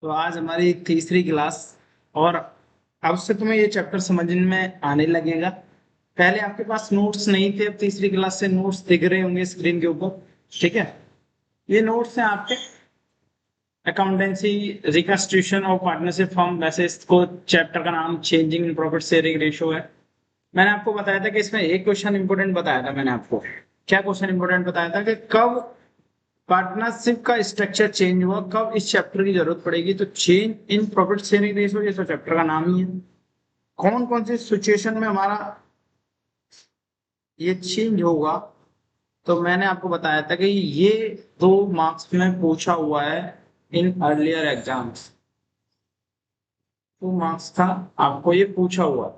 तो आज हमारी तीसरी क्लास और अब से तुम्हें ये चैप्टर समझ में आने लगेगा। पहले आपके पास नोट्स नहीं थे, अब तीसरी क्लास से नोट्स दिख रहे होंगे स्क्रीन के ऊपर। ठीक है, ये नोट्स हैं आपके। अकाउंटेंसी रिकंस्ट्रक्शन और पार्टनरशिप फॉर्म, वैसे इसको चैप्टर का नाम changing in profit sharing ratio है। मैंने आपको बताया था कि इसमें एक क्वेश्चन इंपोर्टेंट बताया था। मैंने आपको क्या क्वेश्चन इंपोर्टेंट बताया था कि कब पार्टनरशिप का स्ट्रक्चर चेंज हुआ, कब इस चैप्टर की जरूरत पड़ेगी। तो change in profit sharing ratio ये तो चैप्टर का नाम ही है। कौन कौन सी सिचुएशन में हमारा ये चेंज होगा। तो मैंने आपको बताया था कि ये 2 मार्क्स में पूछा हुआ है इन अर्लियर एग्जाम्स। 2 मार्क्स का आपको ये पूछा हुआ,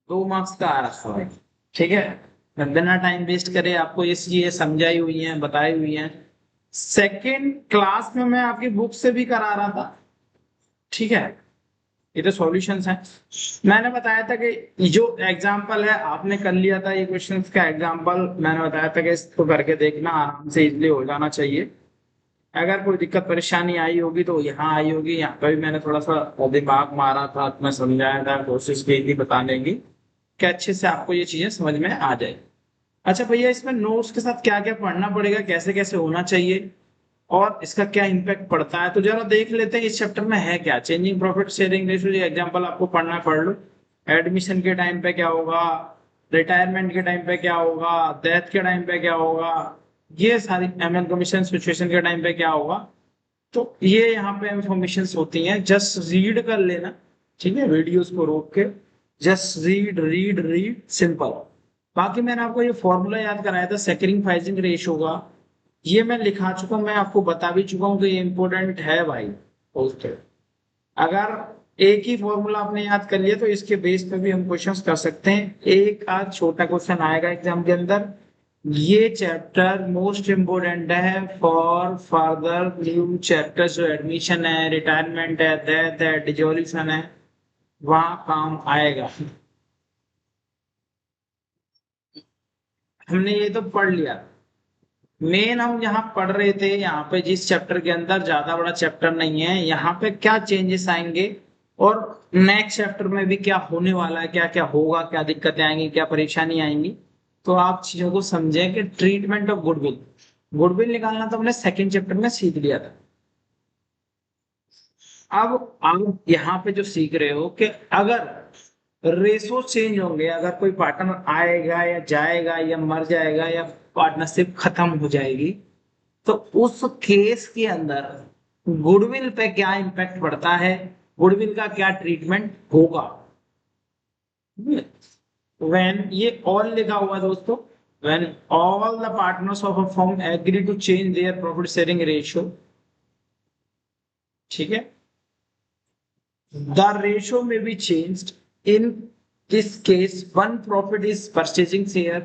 2 मार्क्स का आ रहा है। ठीक है, मैं बिना टाइम वेस्ट करे आपको ये चीजें समझाई हुई हैं, बताई हुई हैं। सेकेंड क्लास में मैं आपकी बुक से भी करा रहा था। ठीक है, ये तो सॉल्यूशंस हैं। मैंने बताया था कि ये जो एग्जाम्पल है आपने कर लिया था, ये क्वेश्चंस का एग्जाम्पल मैंने बताया था कि इसको करके देखना, आराम से इजीली हो जाना चाहिए। अगर कोई दिक्कत परेशानी आई होगी तो यहाँ आई होगी, यहाँ पे भी मैंने थोड़ा सा दिमाग मारा था, मैं समझाया था, कोशिश की थी बताने की कि अच्छे से आपको ये चीजें समझ में आ जाए। अच्छा भैया, इसमें नोट्स के साथ क्या क्या पढ़ना पड़ेगा, कैसे कैसे होना चाहिए और इसका क्या इम्पैक्ट पड़ता है, तो जरा देख लेते हैं इस चैप्टर में है क्या। चेंजिंग प्रॉफिट शेयरिंग रेशियो, ये एग्जांपल आपको पढ़ना पढ़ लो। एडमिशन के टाइम पे क्या होगा, रिटायरमेंट के टाइम पे क्या होगा, डेथ के टाइम पे क्या होगा, ये सारी एमएन कमीशन सिचुएशन के टाइम पे क्या होगा। तो ये यहाँ पे इंफॉर्मेशन होती हैं, जस्ट रीड कर लेना। ठीक है, वीडियोस को रोक के just read read read, simple. बाकी मैंने आपको ये फॉर्मूला याद कराया था सेक्रीफाइसिंग रेशियो का, ये मैं लिखा चुका हूं, मैं आपको बता भी चुका हूँ कि ये इंपॉर्टेंट है भाई। ओके, अगर एक ही फॉर्मूला आपने याद कर लिया तो इसके बेस पे भी हम क्वेश्चंस कर सकते हैं। एक आध छोटा क्वेश्चन आएगा एग्जाम के अंदर। ये चैप्टर मोस्ट इम्पोर्टेंट है फॉर फर्दर न्यू चैप्टर्स, जो एडमिशन है, रिटायरमेंट है, डेथ है, डिजोल्यूशन है, वहां काम आएगा। हमने ये तो पढ़ लिया। मेन हम यहाँ पढ़ रहे थे, यहाँ पे जिस चैप्टर के अंदर ज्यादा बड़ा चैप्टर नहीं है, यहाँ पे क्या चेंजेस आएंगे और नेक्स्ट चैप्टर में भी क्या होने वाला है, क्या क्या होगा, क्या दिक्कतें आएंगी, क्या परेशानी आएंगी। तो आप चीजों को समझें कि ट्रीटमेंट ऑफ गुडविल, गुडविल निकालना तो हमने सेकंड चैप्टर में सीख लिया था। अब आप यहाँ पे जो सीख रहे हो कि अगर रेशो चेंज होंगे, अगर कोई पार्टनर आएगा या जाएगा या मर जाएगा या पार्टनरशिप खत्म हो जाएगी, तो उस केस के अंदर गुडविल पे क्या इम्पैक्ट पड़ता है, गुडविल का क्या ट्रीटमेंट होगा। व्हेन, ये ऑल लिखा हुआ है दोस्तों, when all the partners of a firm agree to change their profit sharing ratio. ठीक है, the ratio may be changed. In this case, one profit is purchasing share,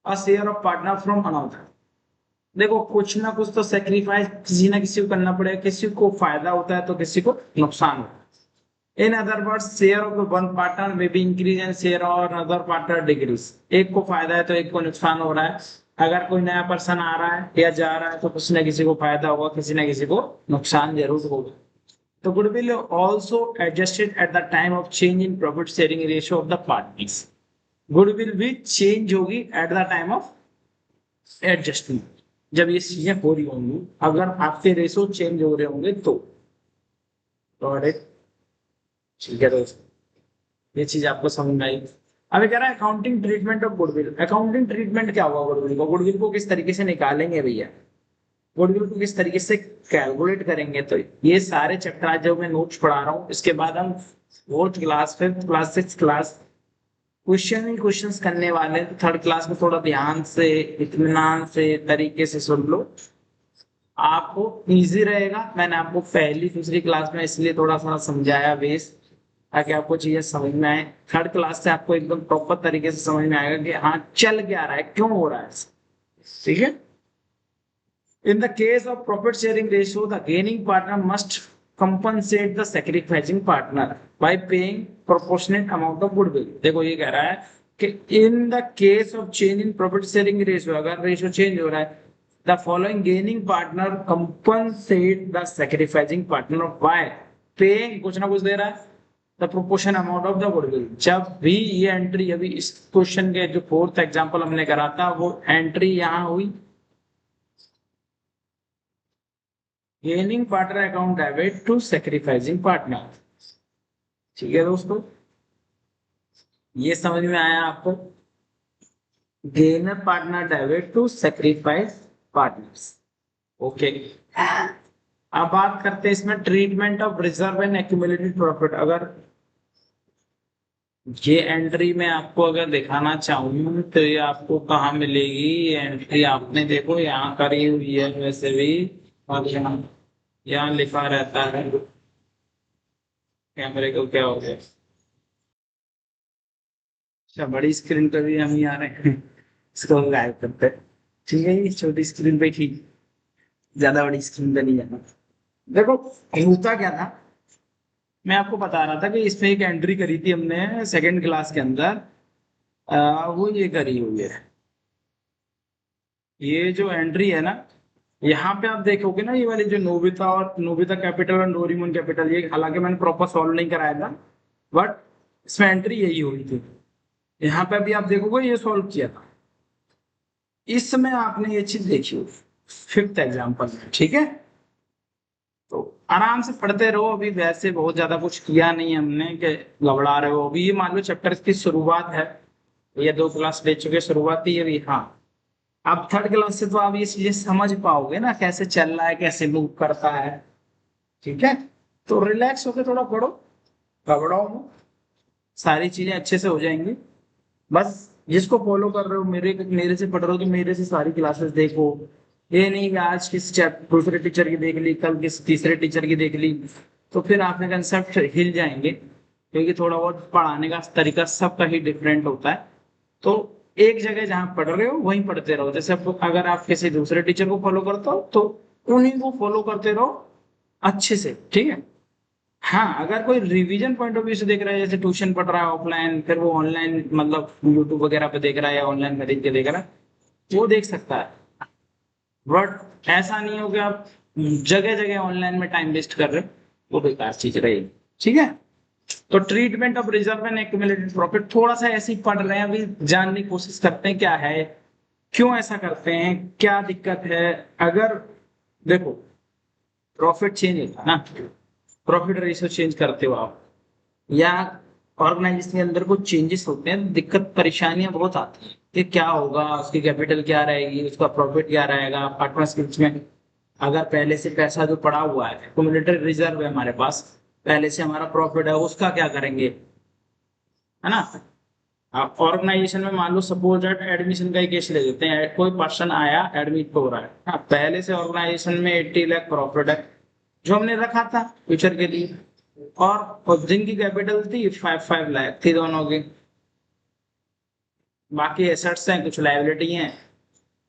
a share of partner from another. देखो, कुछ ना कुछ तो sacrifice किसी ना किसी को करना पड़ेगा, किसी को फायदा होता है तो किसी को नुकसान होता है। In other words, share of one partner में बी इंक्रीज एंड शेयर और अदर पार्टनर डिक्रीज। एक को फायदा है तो एक को नुकसान हो रहा है। अगर कोई नया पर्सन आ रहा है या जा रहा है तो किसी ना किसी को फायदा होगा, किसी ना किसी को नुकसान जरूर होगा। The goodwill also adjusted at the time of change in profit sharing ratio of the partners. Goodwill भी change होगी at the time of adjustment, जब ये चीजें हो रही होंगी, अगर आपके रेशो चेंज हो रहे होंगे तो। ठीक है दोस्तों, ये चीज आपको समझ में आई। अभी कह रहा है accounting treatment of goodwill. Accounting treatment क्या होगा गुडविल को, गुडविल को किस तरीके से निकालेंगे भैया, गुडविल को किस तरीके से कैलकुलेट करेंगे। तो ये सारे चैप्टर आज जो मैं नोट्स पढ़ा रहा हूँ, इसके बाद हम fourth class, fifth class, six class question ही क्वेश्चंस करने वाले हैं। तो थर्ड क्लास में थोड़ा ध्यान से, इत्मीनान से, तरीके से सुन लो, आपको इजी रहेगा। मैंने आपको पहली दूसरी क्लास में इसलिए थोड़ा सा समझाया बेस, ताकि आपको चीजें समझ में आए। थर्ड क्लास से आपको एकदम प्रॉपर तरीके से समझ में आएगा कि हाँ चल क्या रहा है, क्यों हो रहा है। ठीक है, in the case of profit sharing ratio, the gaining partner must compensate the sacrificing partner by paying proportionate amount of goodwill। देखो ये कह रहा है कि in the case of change in profit sharing ratio, अगर रेशियो चेंज हो रहा है the following gaining partner compensate the sacrificing partner by paying, कुछ ना कुछ दे रहा है, the proportion amount of the goodwill. जब भी ये एंट्री, अभी इस क्वेश्चन के जो फोर्थ एग्जांपल हमने करा था वो एंट्री यहाँ हुई, gaining partner account debit to sacrificing partner. ठीक है दोस्तों, ये समझ में आया आपको? Gainer partner debit to sacrifice partners. Okay, अब बात करते हैं इसमें treatment of reserve and accumulated profit. अगर ये एंट्री में आपको अगर दिखाना चाहूँ तो ये आपको कहाँ मिलेगी? ये एंट्री आपने देखो यहाँ करी हुई है वैसे भी, और यहाँ लिखा रहता है, कैमरे को क्या हो गया? अच्छा, बड़ी स्क्रीन पे भी हम ही आ रहे हैं, इसको गायब करते हैं। ठीक है, ये छोटी स्क्रीन पे ठीक, ज्यादा बड़ी स्क्रीन पे नहीं जाना। देखो होता क्या था, मैं आपको बता रहा था कि इसमें एक एंट्री करी थी हमने सेकंड क्लास के अंदर, वो ये करी हुई है। ये जो एंट्री है ना, यहाँ पे आप देखोगे ना, ये वाली जो नोबिता और नोबिता कैपिटल और डोरेमोन कैपिटल, ये हालांकि मैंने प्रॉपर सॉल्व नहीं कराया था, बट इसमें एंट्री यही हुई थी। यहाँ पे भी आप देखोगे ये सॉल्व किया था, इस समय आपने ये चीज देखी होगी फिफ्थ एग्जाम्पल में। ठीक है, तो आराम से पढ़ते रहो, अभी वैसे बहुत ज्यादा कुछ किया नहीं हमने कि घबरा रहे हो। अभी ये मान लो चैप्टर की शुरुआत है, ये 2 क्लास ले चुके, शुरुआती है अभी। हाँ, अब थर्ड क्लास से तो आप ये चीजें समझ पाओगे ना, कैसे चल रहा है, कैसे मूव करता है। ठीक है, तो रिलैक्स होकर थोड़ा पढ़ो, घबराओ मत, सारी चीजें अच्छे से हो जाएंगी। बस जिसको फॉलो कर रहे हो, मेरे से पढ़ रहे हो तो मेरे से सारी क्लासेस देखो। ये नहीं कि आज किस दूसरे टीचर की देख ली, कल किस तीसरे टीचर की देख ली, तो फिर आपके कंसेप्ट हिल जाएंगे, क्योंकि थोड़ा बहुत पढ़ाने का तरीका सबका ही डिफरेंट होता है। तो एक जगह जहाँ पढ़ रहे हो वहीं पढ़ते रहो। जैसे अगर आप किसी दूसरे टीचर को फॉलो करते हो तो उन्हीं को फॉलो करते रहो अच्छे से। ठीक है, हाँ, अगर कोई रिवीजन पॉइंट ऑफ व्यू से देख रहा है, जैसे ट्यूशन पढ़ रहा है ऑफलाइन, फिर वो ऑनलाइन मतलब यूट्यूब वगैरह पे देख रहा है या ऑनलाइन खरीद के देख रहा है, वो देख सकता है। बट ऐसा नहीं हो कि आप जगह जगह ऑनलाइन में टाइम वेस्ट कर रहे हो, वो बेकार चीज रहेगी। ठीक है, तो treatment of reserve and accumulated profit थोड़ा सा ऐसे ही पढ़ रहे हैं, अभी जानने की कोशिश करते हैं क्या है, क्यों ऐसा करते हैं, क्या दिक्कत है। अगर देखो प्रॉफिट चेंज होता है ना, प्रॉफिट रेशियो चेंज करते हो आप, या ऑर्गेनाइजेशन के अंदर कुछ चेंजेस होते हैं, दिक्कत परेशानियां बहुत आती हैं कि क्या होगा, उसकी कैपिटल क्या रहेगी, उसका प्रॉफिट क्या रहेगा पार्टनर्स के बीच में। अगर पहले से पैसा जो पड़ा हुआ है, एक्यूमुलेटेड रिजर्व है हमारे पास, पहले से हमारा प्रॉफिट है, उसका क्या करेंगे, है ना? आप ऑर्गेनाइजेशन में मान लो सपोज दैट एडमिशन का ही केस ले लेते हैं, कोई पर्सन आया एडमिट हो रहा है, हाँ, पहले से ऑर्गेनाइजेशन में 80 लाख प्रॉफिट है जो हमने रखा था फ्यूचर के लिए, और जिनकी कैपिटल थी 5 लाख थी दोनों की, बाकी एसेट्स हैं, कुछ लायबिलिटी हैं।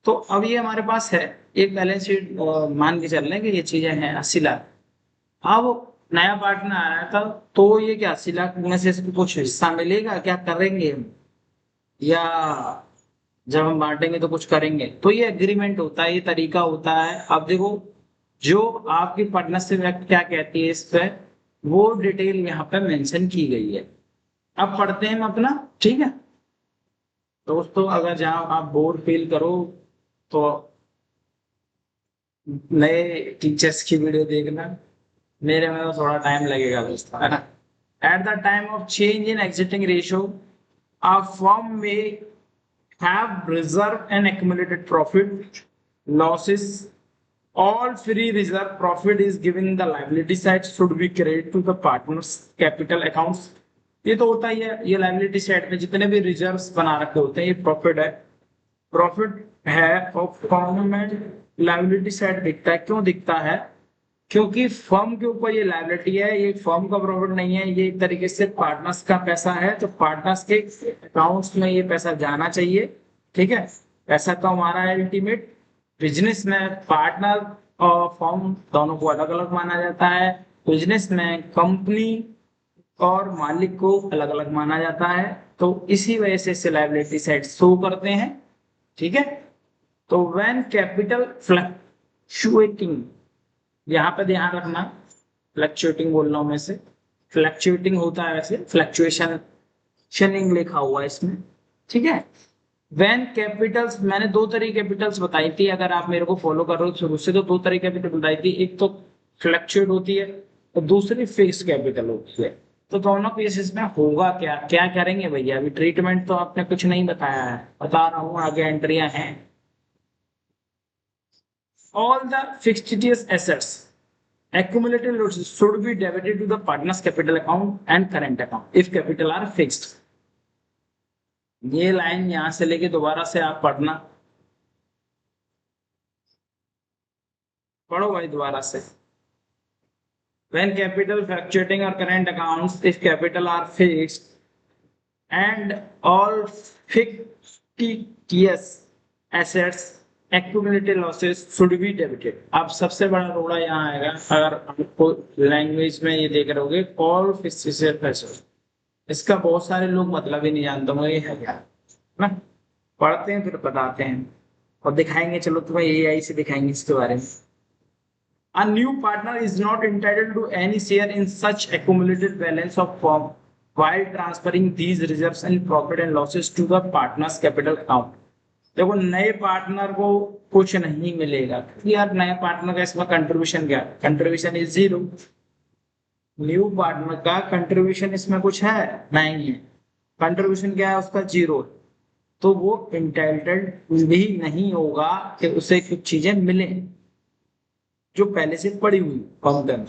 तो अब ये हमारे पास है एक बैलेंस शीट, मान के चल रहे हैं कि ये चीजें हैं 80 लाख। अब नया पार्टनर आ रहा था, तो ये क्या 80 लाख में से इसको कुछ हिस्सा मिलेगा, क्या करेंगे हम, या जब हम बांटेंगे तो कुछ करेंगे, तो ये एग्रीमेंट होता है, ये तरीका होता है। अब देखो जो आपकी पार्टनरशिप एक्ट क्या कहती है इस पे, वो डिटेल यहाँ पे मेंशन की गई है। अब पढ़ते हैं हम अपना। ठीक है दोस्तों, अगर जहाँ आप बोर फील करो तो नए टीचर्स की वीडियो देखना, मेरे में तो थोड़ा टाइम लगेगा दोस्तों, है ना? At the time of change in exiting ratio, a firm may have reserve and accumulated profit losses. All free reserve profit is given the liability side should be credited to the partners capital accounts. ये तो होता ही है, ये liability side में जितने भी reserves बना रखे होते हैं ये प्रॉफिट है। प्रॉफिट है और फर्म में लाइबिलिटी साइड दिखता है, क्यों दिखता है? क्योंकि फर्म के ऊपर ये लायबिलिटी है, ये फर्म का प्रॉफिट नहीं है, ये एक तरीके से पार्टनर्स का पैसा है, तो पार्टनर्स के अकाउंट्स में ये पैसा जाना चाहिए। ठीक है, पैसा तो हमारा है अल्टीमेट। बिजनेस में पार्टनर और फर्म दोनों को अलग अलग माना जाता है, बिजनेस में कंपनी और मालिक को अलग अलग माना जाता है, तो इसी वजह से लायबिलिटी साइड शो करते हैं। ठीक है, तो व्हेन कैपिटल फ्लक्चुएटिंग, यहाँ पे ध्यान रखना, फ्लक्चुएटिंग बोल रहा हूं मैं से, फ्लक्चुएटिंग होता है वैसे, फ्लक्चुएशन शनिंग लिखा हुआ है इसमें, ठीक है। व्हेन कैपिटल्स, मैंने दो तरह की कैपिटल्स बताई थी, अगर आप मेरे को फॉलो कर रहे हो शुरू से, तो दो तरह की कैपिटल बताई थी, एक तो फ्लक्चुएट होती है और दूसरी फिक्स्ड कैपिटल होती है। तो दोनों केसेस में होगा क्या, क्या करेंगे भैया, अभी ट्रीटमेंट तो आपने कुछ नहीं बताया है, बता रहा हूँ आगे एंट्रियां हैं। All the fixed assets accumulated losses should be debited to the partner's capital account and current account if capital are fixed। ये लाइन यहां से लेके दोबारा से आप पढ़ना, पढ़ो भाई दोबारा से। When capital fluctuating or current accounts, if capital are fixed and all fictitious assets accumulated losses should be debited। अब सबसे बड़ा रोड़ा यहाँ आएगा, अगर आपको लैंग्वेज में ये देख रहे होगे all fictitious assets, इसका बहुत सारे लोग मतलब ही नहीं जानते होंगे ये है क्या ना, पढ़ते हैं फिर बताते हैं और दिखाएंगे, चलो तुम्हें एआई से दिखाएंगे इसके बारे में। A new partner is not entitled to any share in such accumulated balance of firm while transferring these reserves and profit and losses to the partner's capital account। देखो नए पार्टनर को कुछ नहीं मिलेगा, यार नए पार्टनर का इसमें कंट्रीब्यूशन क्या है, contribution is zero. New partner का कंट्रीब्यूशन इसमें कुछ है नहीं है, कंट्रीब्यूशन क्या है उसका जीरो, तो वो इंटाइटल्ड भी नहीं होगा कि उसे कुछ चीजें मिले जो पहले से पड़ी हुई फर्म।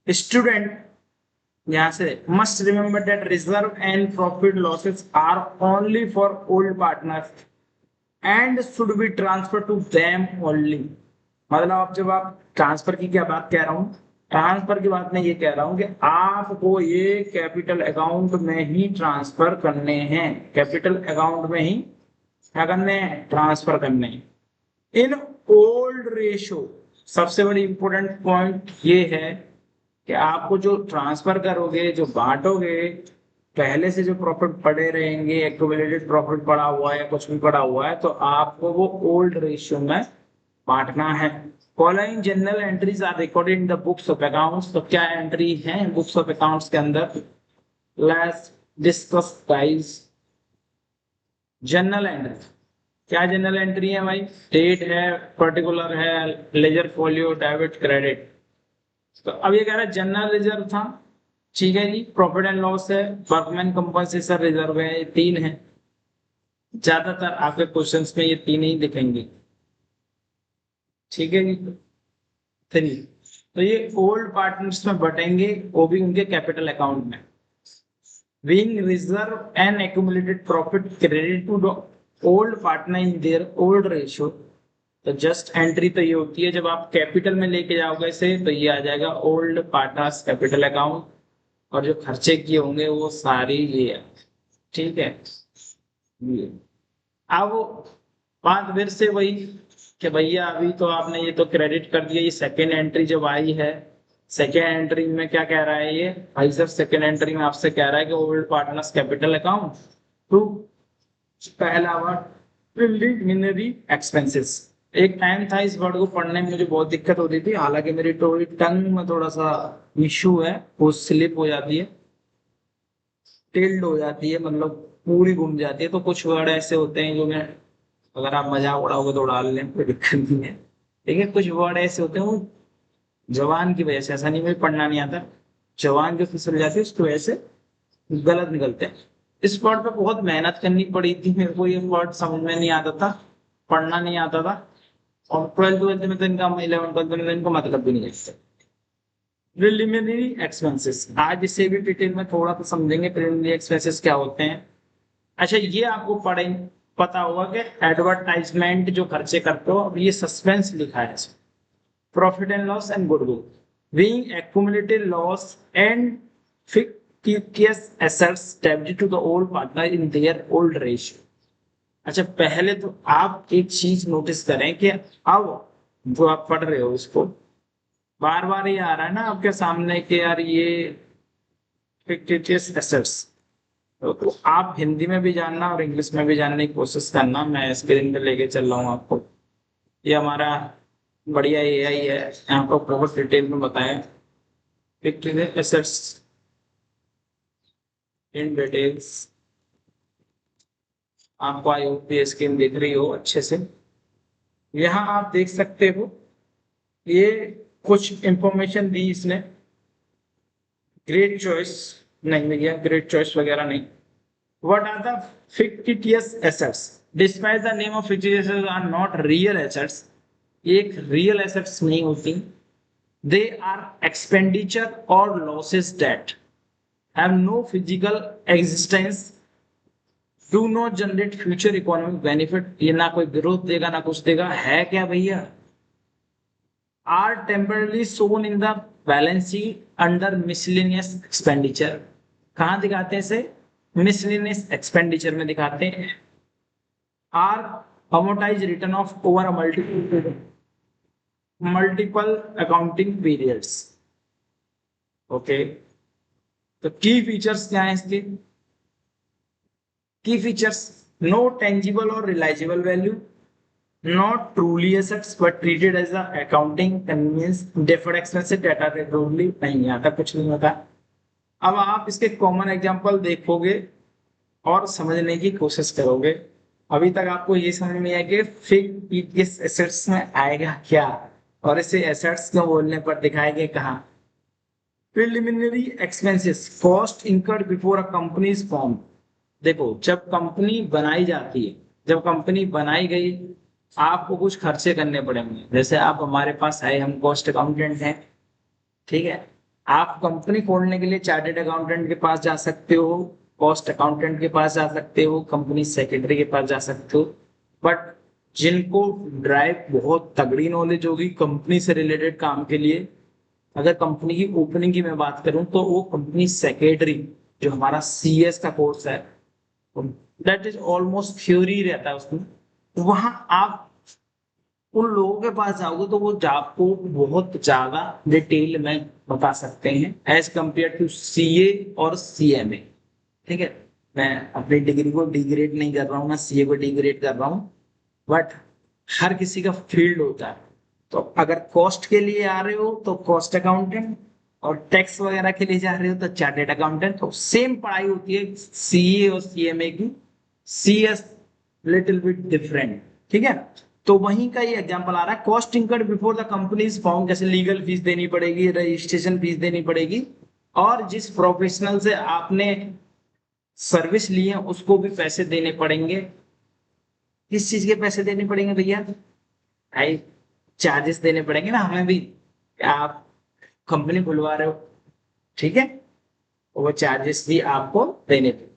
स्टूडेंट यहां से must remember that reserve and profit losses are only for old partners and should be transfer to them only. मतलब आप जब आप ट्रांसफर की क्या बात कह रहा हूं, ट्रांसफर की बात मैं ये कह रहा हूं कि आपको ये कैपिटल अकाउंट में ही ट्रांसफर करने हैं, कैपिटल अकाउंट में ही क्या करने हैं, ट्रांसफर करने हैं। इन ओल्ड रेशो सबसे बड़ी इंपॉर्टेंट पॉइंट ये है कि आपको जो ट्रांसफर करोगे, जो बांटोगे, पहले से जो प्रॉफिट पड़े रहेंगे, एक्यूमुलेटेड प्रॉफिट पड़ा हुआ है, कुछ भी पड़ा हुआ है, तो आपको वो ओल्ड रेशियो में बांटना है। Following journal entries are recorded in the books of accounts. तो क्या एंट्री है बुक्स ऑफ अकाउंट्स के अंदर, let's discuss guys. Journal entry, क्या जनरल एंट्री है भाई, डेट है, पर्टिकुलर है, लेजर फोलियो, डेबिट, क्रेडिट। तो अब ये कह रहा है जनरल रिजर्व था, ठीक है जी, प्रॉफिट एंड लॉस है, वर्कमैन कंपनसेशन रिजर्व है, ये तीन है। ज्यादातर आपके क्वेश्चंस में ये तीन ही दिखेंगे, ठीक है जी। थ्री, तो ये ओल्ड पार्टनर्स में बटेंगे, वो भी उनके कैपिटल अकाउंट में। Being reserve and accumulated profit credit to the old partner in their old ratio. तो जस्ट एंट्री तो ये होती है जब आप कैपिटल में लेके जाओगे इसे, तो ये आ जाएगा ओल्ड पार्टनर्स कैपिटल अकाउंट, और जो खर्चे किए होंगे वो सारी ये है, ठीक है। अब बात फिर से वही कि भैया अभी तो आपने ये तो क्रेडिट कर दिया, ये सेकेंड एंट्री जब आई है, सेकेंड एंट्री में क्या कह रहा है ये भाई सर, सेकेंड एंट्री में आपसे कह रहा है कि old partners capital account to, पहला वर्ड प्रिलिमिनरी एक्सपेंसेस। एक टाइम था इस वर्ड को पढ़ने में मुझे बहुत दिक्कत होती थी, हालांकि मेरी टंग में थोड़ा सा इशू है, वो स्लिप हो जाती है, टिल्ड हो जाती है, मतलब पूरी घूम जाती है। तो कुछ वर्ड ऐसे होते हैं जो मैं, अगर आप मजाक उड़ाओगे तो उड़ा लें, कोई दिक्कत नहीं है, लेकिन कुछ वर्ड ऐसे होते हैं वो जवान की वजह से, ऐसा नहीं मुझे पढ़ना नहीं आता, जवान जो फिसल जाती है उसकी वजह से गलत निकलते हैं। इस वर्ड पे बहुत मेहनत करनी पड़ी थी मेरे को, ये वर्ड समझ में नहीं आता था, पढ़ना नहीं आता था, और 12th में तो इनका, 11th में तो इनको मतलब भी नहीं लगता। प्रिलिमिनरी एक्सपेंसेस, आज इसे भी डिटेल में थोड़ा तो समझेंगे, प्रिलिमिनरी एक्सपेंसेस क्या होते हैं। अच्छा ये आपको पता होगा कि एडवर्टाइजमेंट जो खर्चे करते हो, अब ये सस्पेंस लिखा है, profit and loss and goodwill, being accumulated loss and fictitious assets debited to the old partner in their old ratio। अच्छा पहले तो आप एक चीज नोटिस करें कि अब जो आप पढ़ रहे हो उसको बार बार ये आ रहा है ना आपके सामने कि यार ये fictitious assets, तो आप हिंदी में भी जानना और इंग्लिश में भी जानने की कोशिश करना। मैं स्क्रीन पे लेके चल रहा हूँ आपको। ये हमारा बढ़िया एआई है, यहाँ पर बहुत डिटेल में बताया फिक्स्ड एसेट्स इन डिटेल्स। आपको आई होप ये स्क्रीन दिख रही हो अच्छे से। यहाँ आप देख सकते हो ये कुछ इंफॉर्मेशन दी इसने। ग्रेट चॉइस नहीं भैया, ग्रेट चॉइस वगैरह नहीं। What are the fictitious assets? Despite the name of fictitious assets are not real assets. ये एक real assets नहीं होती। They are expenditure or losses that have no physical existence, do not generate future economic benefit। ये ना कोई growth देगा ना कुछ देगा, है क्या भैया? Are temporarily shown in the balance sheet under miscellaneous expenditure। कहाँ दिखाते हैं इसे? miscellaneous expenditure में दिखाते हैं। are amortized return of over a multiple accounting periods। Okay, तो की फीचर्स क्या है इसके? की फीचर्स, नो टेंजिबल और realisable value, not truly assets but treated as a accounting convenience, deferred expenses data recovery नहीं आता, कुछ नहीं होता। अब आप इसके कॉमन एग्जांपल देखोगे और समझने की कोशिश करोगे। अभी तक आपको ये समझ में आया कि फिक्स्ड किस एसेट्स में आएगा क्या, और इसे एसेट्स क्यों बोलने पर दिखाएंगे कहाँ। Preliminary expenses, cost incurred before a company is form. देखो, जब कंपनी बनाई जाती है, जब कंपनी बनाई गई, आपको कुछ खर्चे करने पड़ेंगे। जैसे आप हमारे पास आए, हम कॉस्ट अकाउंटेंट हैं, ठीक है। आप कंपनी खोलने के लिए चार्टेड अकाउंटेंट के पास जा सकते हो, कॉस्ट अकाउंटेंट के पास जा सकते हो, कंपनी सेक्रेटरी के पास जा सकते हो। बट जिनको ड्राइव बहुत तगड़ी नॉलेज होगी कंपनी से रिलेटेड काम के लिए, अगर कंपनी की ओपनिंग की मैं बात करूं तो वो कंपनी सेक्रेटरी, जो हमारा सीएस का कोर्स है, दैट इज ऑलमोस्ट थ्योरी रहता है उसमें। वहां आप उन लोगों के पास जाओगे तो वो आपको बहुत ज्यादा डिटेल में बता सकते हैं एज कंपेयर टू सीए और सीएमए। ठीक है, मैं अपनी डिग्री को डिग्रेड नहीं कर रहा हूँ, मैं सीए को डिग्रेड कर रहा हूँ, बट हर किसी का फील्ड होता है। तो अगर कॉस्ट के लिए आ रहे हो तो कॉस्ट अकाउंटेंट, और टैक्स वगैरह के लिए जा रहे हो तो चार्टेड अकाउंटेंट। तो सेम पढ़ाई होती है सीए और सीएमए की, सीएस लिटिल बिट डिफरेंट। ठीक है, तो वहीं का ये एग्जांपल आ रहा है, cost incurred before the company is form. जैसे लीगल फीस देनी पड़ेगी, रजिस्ट्रेशन फीस देनी पड़ेगी, और जिस प्रोफेशनल से आपने सर्विस ली है उसको भी पैसे देने पड़ेंगे। किस चीज के पैसे देने पड़ेंगे भैया? भाई चार्जेस देने पड़ेंगे ना हमें भी, आप कंपनी खुलवा रहे हो, ठीक है, वो चार्जेस भी आपको देने पड़ेंगे।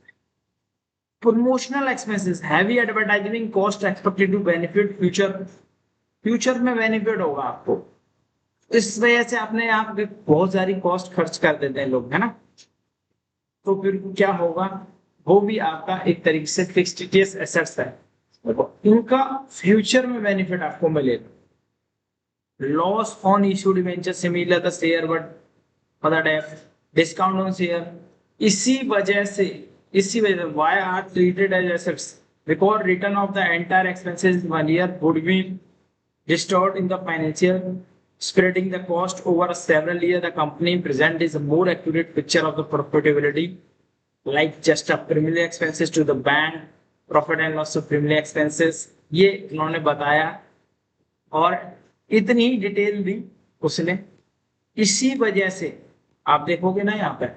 Promotional expenses, heavy advertising cost expected to benefit future. Future में बेनिफिट होगा आपको, इस वजह से आपने यहाँ पे बहुत सारी कॉस्ट खर्च कर देते हैं लोग, है ना। तो फिर क्या होगा, वो भी आपका एक तरीके से फिक्स्ड एसेट्स है, इनका फ्यूचर में बेनिफिट आपको मिलेगा। Loss on issued debenture similar the share but for the डेफ, डिस्काउंट ऑन शेयर। इसी वजह से, इसी वजह से why are treated as assets, because return of the entire expenses one year would be distort in the financial, spreading the cost over several years. The company present is a more accurate picture of the profitability, like just a preliminary expenses to the bank, profit and loss of preliminary expenses। ये उन्होंने बताया और इतनी detail दी उसने। इसी वजह से आप देखोगे ना यहाँ पर,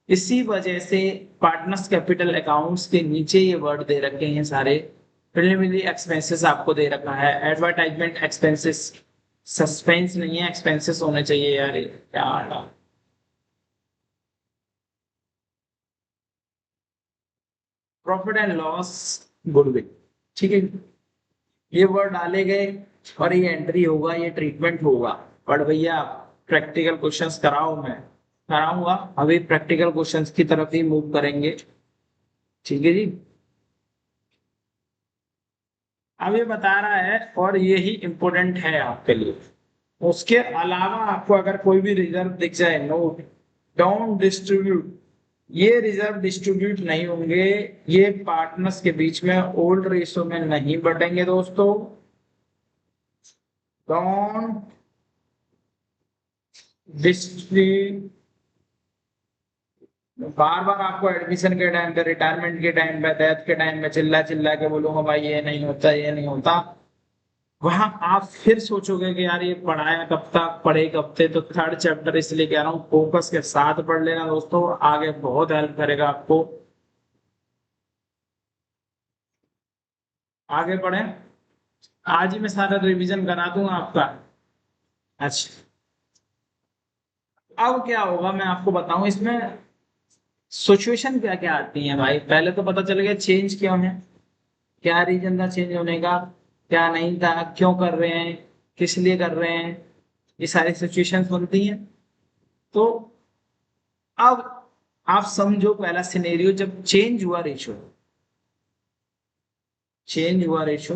इसी वजह से पार्टनर्स कैपिटल अकाउंट्स के नीचे ये वर्ड दे रखे हैं सारे। प्रिलिमिनरी एक्सपेंसेस आपको दे रखा है, एडवर्टाइजमेंट एक्सपेंसेस, सस्पेंस नहीं है, एक्सपेंसेस होने चाहिए यार, क्या प्रॉफिट एंड लॉस, गुडविल, ठीक है, ये वर्ड डाले गए और ये एंट्री होगा, ये ट्रीटमेंट होगा। बट भैया प्रैक्टिकल क्वेश्चंस कराओ, मैं कराऊंगा, अभी प्रैक्टिकल क्वेश्चंस की तरफ ही मूव करेंगे, ठीक है जी। अब ये बता रहा है और ये ही इंपॉर्टेंट है आपके लिए। उसके अलावा आपको अगर कोई भी रिजर्व दिख जाए, नो, डोंट डिस्ट्रीब्यूट ये रिजर्व डिस्ट्रीब्यूट नहीं होंगे, ये पार्टनर्स के बीच में ओल्ड रेशो में नहीं बटेंगे दोस्तों। डोंट डिस्ट्रीब्यूट, बार बार आपको एडमिशन के टाइम पे, रिटायरमेंट के टाइम पे, डेथ के टाइम पे चिल्ला चिल्ला के बोलूंगा भाई ये नहीं होता, ये नहीं होता, वहां आप फिर सोचोगे कि यार ये पढ़ाया कब तक, पढ़े कब तक। तो थर्ड चैप्टर इसलिए कह रहा हूँ फोकस के साथ पढ़ लेना दोस्तों, आगे बहुत हेल्प करेगा आपको। आगे बढ़े, आज ही मैं सारा रिवीजन करा दूंगा आपका। अच्छा, अब क्या होगा मैं आपको बताऊं, इसमें सिचुएशन क्या क्या आती है भाई। पहले तो पता चल गया चेंज क्यों है, क्या रीजन था चेंज होने का, क्या नहीं था, क्यों कर रहे हैं, किस लिए कर रहे हैं, ये सारी सिचुएशंस बनती हैं। तो अब आप समझो पहला सिनेरियो, जब चेंज हुआ रेशो, चेंज हुआ रेशो,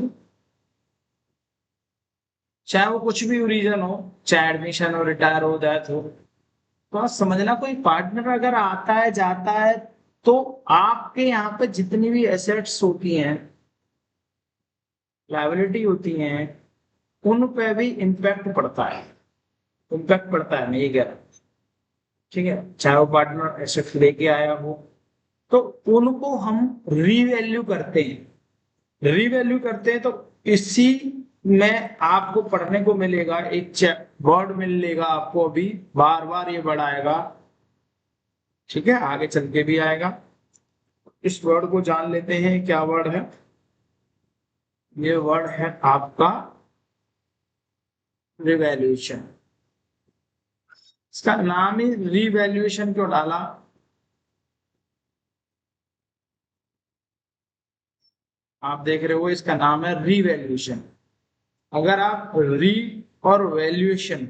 चाहे वो कुछ भी रीजन हो, चाहे एडमिशन हो, रिटायर हो, डेथ हो, तो आप समझना कोई पार्टनर अगर आता है जाता है, तो आपके यहाँ पे जितनी भी एसेट्स होती हैं, लायबिलिटी होती हैं, उन पे भी इम्पैक्ट पड़ता है। इम्पैक्ट पड़ता है, मैं ये कह रहा हूँ। ठीक है, चाहे वो पार्टनर एसेट्स लेके आया हो, तो उनको हम रीवैल्यू करते हैं। रीवैल्यू करते हैं तो इसी में आपको पढ़ने को मिलेगा, एक वर्ड मिलेगा आपको, अभी बार बार ये वर्ड आएगा। ठीक है, आगे चल के भी आएगा। इस वर्ड को जान लेते हैं, क्या वर्ड है ये। वर्ड है आपका रिवैल्यूएशन। इसका नाम ही रिवैल्यूएशन क्यों डाला, आप देख रहे हो इसका नाम है रिवैल्यूएशन। अगर आप री और वैल्यूएशन,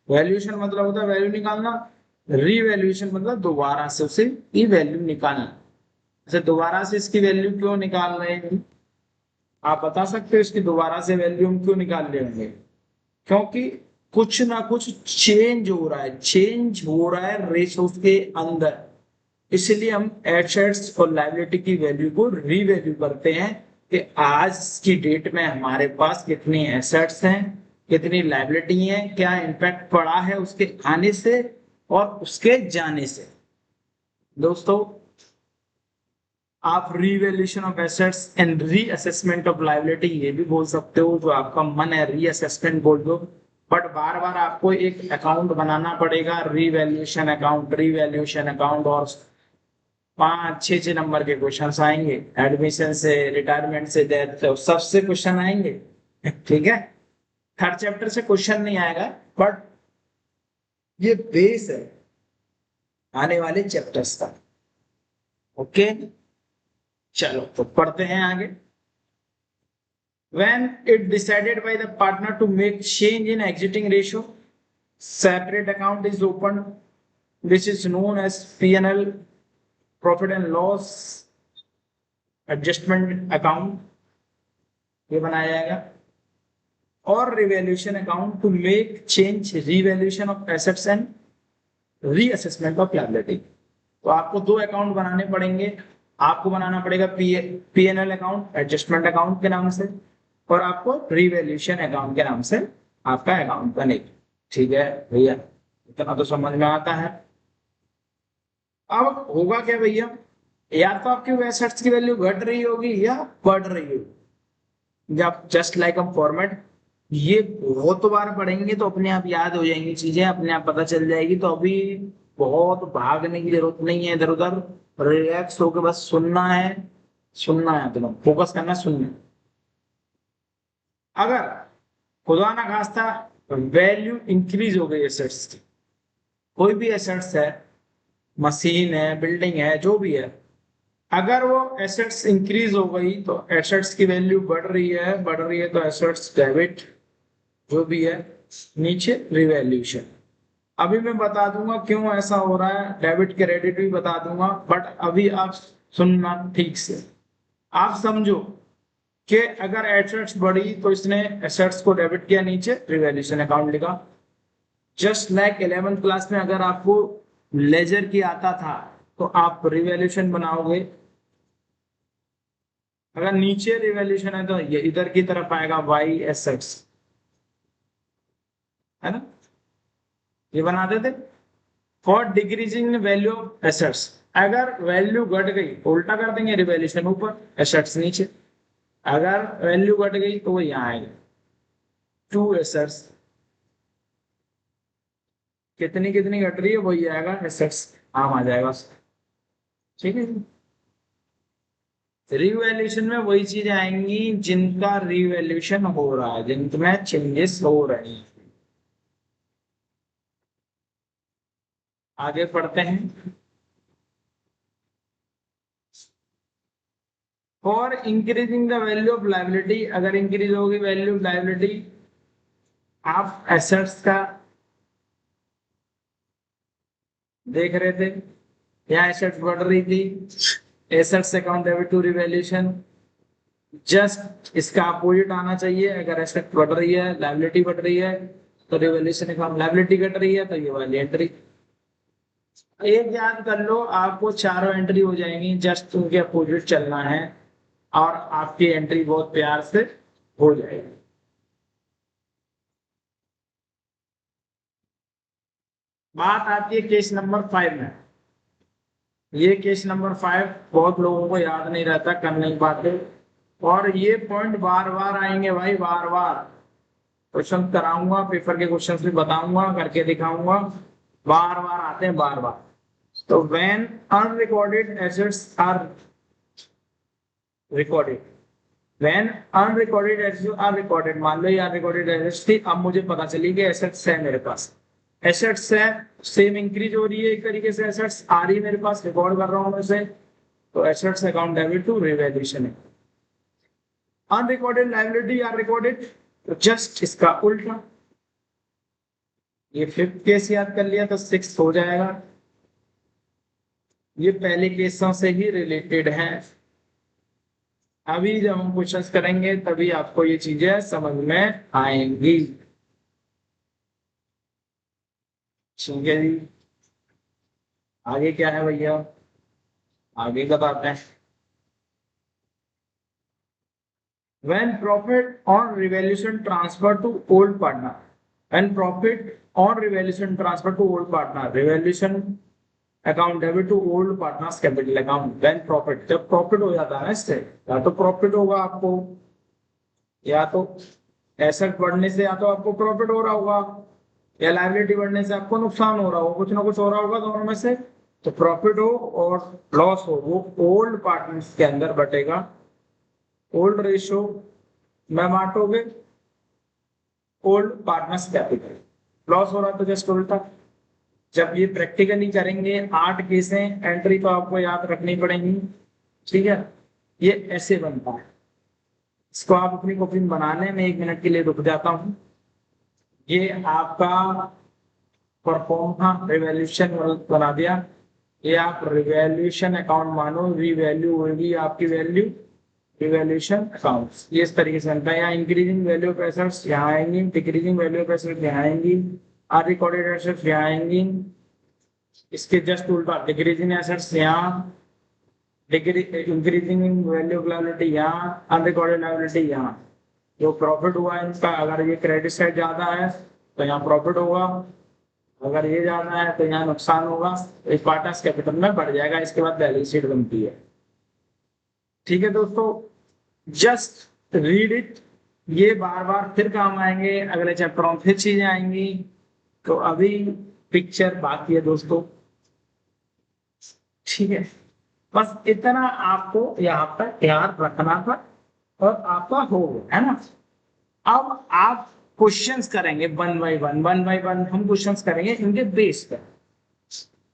वैल्यूएशन मतलब होता है वैल्यू निकालना, रीवैल्यूएशन मतलब दोबारा से उसे की वैल्यू निकालना। अच्छा, दोबारा से इसकी वैल्यू क्यों निकाल रहे हैं, आप बता सकते हो इसकी दोबारा से वैल्यू हम क्यों निकाल रहे होंगे। क्योंकि कुछ ना कुछ चेंज हो रहा है, चेंज हो रहा है रेशों के अंदर, इसलिए हम एसेट्स और लायबिलिटी की वैल्यू को रीवैल्यू करते हैं कि आज की डेट में हमारे पास कितनी एसेट्स हैं, कितनी लायबिलिटी है, क्या इम्पैक्ट पड़ा है उसके आने से और उसके जाने से। दोस्तों, आप revaluation of assets and reassessment of liability ये भी बोल सकते हो, जो आपका मन है रीअसेसमेंट बोल दो। बट बार बार आपको एक अकाउंट बनाना पड़ेगा, रीवैल्यूएशन अकाउंट, रीवैल्यूएशन अकाउंट, और 5 6 6 नंबर के क्वेश्चन आएंगे, एडमिशन से, रिटायरमेंट से, डेथ से, सबसे क्वेश्चन आएंगे। ठीक है, थर्ड चैप्टर से क्वेश्चन नहीं आएगा, बट ये बेस है आने वाले चैप्टर्स का। ओके, चलो तो पढ़ते हैं आगे। When it decided by the partner to make change in exiting ratio, separate account is opened, which is known as P&L, profit and loss adjustment account, ये बनाया जाएगा। और revaluation account to make change revaluation of assets and reassessment of liability. तो आपको दो account बनाने पड़ेंगे। आपको बनाना पड़ेगा P&L अकाउंट एडजस्टमेंट अकाउंट के नाम से, और आपको रिवैल्यूएशन अकाउंट के नाम से आपका अकाउंट बनेगा। ठीक है भैया, इतना तो समझ में आता है। अब होगा क्या भैया, या तो आपकी एसेट्स की वैल्यू घट रही होगी या बढ़ रही होगी। जब जस्ट लाइक अ फॉर्मेट, ये बहुत बार पढ़ेंगे तो अपने आप याद हो जाएंगी चीजें, अपने आप पता चल जाएगी। तो अभी बहुत भागने की जरूरत नहीं है इधर उधर, रिलैक्स होकर बस सुनना है, सुनना है, तो फोकस करना, सुनना। अगर खुदा ना खास्ता वैल्यू इंक्रीज हो गई एसेट्स की, कोई भी एसेट्स है, मशीन है, बिल्डिंग है, जो भी है, अगर वो एसेट्स इंक्रीज हो गई तो एसेट्स की वैल्यू बढ़ रही है, बढ़ रही है तो एसेट्स डेबिट जो भी है, नीचे रिवैल्यूएशन। अभी मैं बता दूंगा क्यों ऐसा हो रहा है, डेबिट क्रेडिट भी बता दूंगा, बट अभी आप सुनना ठीक से। आप समझो कि अगर एसेट्स बढ़ी तो इसने एसेट्स को डेबिट किया, नीचे रिवैल्यूएशन अकाउंट लिखा। जस्ट लाइक 11th क्लास में अगर आपको लेजर की आता था, तो आप रिवैल्यूएशन बनाओगे, अगर नीचे रिवैल्यूएशन है तो ये इधर की तरफ आएगा वाई एसेट्स, है ना, ये बना देते। For decreasing value of assets, अगर वैल्यू घट गई तो उल्टा कर देंगे, रिवैल्यूएशन ऊपर एसेट्स नीचे, अगर वैल्यू घट गई तो वो यहाँ आएगा टू एसेट्स, कितनी कितनी घट रही है वही आएगा एसेट्स, आम आ जाएगा। ठीक है, रिवैल्यूएशन में वही चीजें आएंगी जिनका रिवैल्यूएशन हो रहा है, जिनमें चेंजेस हो रहे हैं। आगे पढ़ते हैं। For increasing the value of liability, अगर इंक्रीज होगी वैल्यू ऑफ लाइबिलिटी, आप एसेट्स का देख रहे थे, यहाँ एसेट्स बढ़ रही थी, assets account debit to revaluation, just इसका अपोजिट आना चाहिए। अगर एसेट बढ़ रही है, लाइबिलिटी बढ़ रही है, तो रिवैल्यूएशन अकाउंट, लाइबिलिटी घट रही है तो ये वाली एंट्री। एक याद कर लो, आपको चारों एंट्री हो जाएंगी, जस्ट उनके अपोजिट चलना है और आपकी एंट्री बहुत प्यार से हो जाएगी। बात आती है केस नंबर 5 में। ये केस नंबर 5 बहुत लोगों को याद नहीं रहता, कर नहीं पाते, और ये पॉइंट बार बार आएंगे भाई, बार बार क्वेश्चन कराऊंगा, पेपर के क्वेश्चन भी बताऊंगा, करके दिखाऊंगा, बार बार आते हैं, बार बार। तो when unrecorded assets are recorded, when unrecorded assets are recorded, मान लो ये अनरिकॉर्डेड एसेट्स थी, अब मुझे पता चली कि एसेट्स है मेरे पास, एसेट्स है, सेम इंक्रीज हो रही है एक तरीके से, एसेट्स आ रही है मेरे पास, रिकॉर्ड कर रहा हूं मैं उसे, तो assets account debit to revaluation है। अनरिकॉर्डेड लायबिलिटी आर रिकॉर्डेड, तो जस्ट इसका उल्टा, ये 5th केस याद कर लिया तो 6th हो जाएगा। ये पहले केसों से ही रिलेटेड है, अभी जब हम क्वेश्चंस करेंगे तभी आपको ये चीजें समझ में आएंगी। ठीक है जी, आगे क्या है भैया, आगे बताते हैं। When profit on revaluation transfer to old partner, when profit on revaluation transfer to old partner, revaluation account debit to old partners capital account, when profit, जब प्रॉफिट हो जाता है ना इससे, या तो प्रॉफिट होगा आपको, या तो एसेट बढ़ने से या तो आपको प्रॉफिट हो रहा होगा, या लायबिलिटी बढ़ने से आपको नुकसान हो रहा होगा, कुछ ना कुछ हो रहा होगा दोनों में से। तो प्रॉफिट हो और लॉस हो, वो ओल्ड पार्टनर्स के अंदर बटेगा, ओल्ड रेशियो में बांटोगे, ओल्ड पार्टनर्स कैपिटल। लॉस हो रहा तो जस्ट उल्टा। जब ये प्रैक्टिकली करेंगे, 8 केसें, एंट्री तो आपको याद रखनी पड़ेगी। ठीक है, ये ऐसे बनता है, इसको आप अपनी कॉपी में बनाने में 1 मिनट के लिए रुक जाता हूं। ये आपका परफॉर्म था, रिवैल्यूएशन बना दिया, ये आप रिवैल्यूएशन अकाउंट मानो, रिवैल्यू होगी आपकी वैल्यू, रिवैल्यूएशन अकाउंट्स, ये इस तरीके से बनता है। यहाँ इंक्रीजिंग वैल्यू ऑफ एसेट्स यहाँ आएंगी, डिक्रीजिंग वैल्यू ऑफ एसेट्स यहाँ आएंगी, अनरिकॉर्डेड एसेट्स यहाँ आएंगी, इसके जस्ट उल्टा डिक्रीजिंग एसेट्स यहाँ, इंक्रीजिंग वैल्यू ऑफ लायबिलिटी यहाँ, अनरिकॉर्डेड लायबिलिटी यहाँ। जो प्रॉफिट हुआ इनका, अगर ये क्रेडिट साइड ज्यादा है तो यहाँ प्रॉफिट होगा, अगर ये ज्यादा है तो यहाँ नुकसान होगा, इस पार्टनर्स कैपिटल में बढ़ जाएगा, इसके बाद बैलेंस शीट बनती है। ठीक है दोस्तों, जस्ट रीड इट, ये बार बार फिर काम आएंगे, अगले चैप्टर में फिर चीजें आएंगी, तो अभी पिक्चर बाकी है दोस्तों। ठीक है, बस इतना आपको यहाँ पर ध्यान रखना था और आपका हो गया, है ना। अब आप क्वेश्चंस करेंगे वन बाय वन हम क्वेश्चंस करेंगे इनके बेस पर।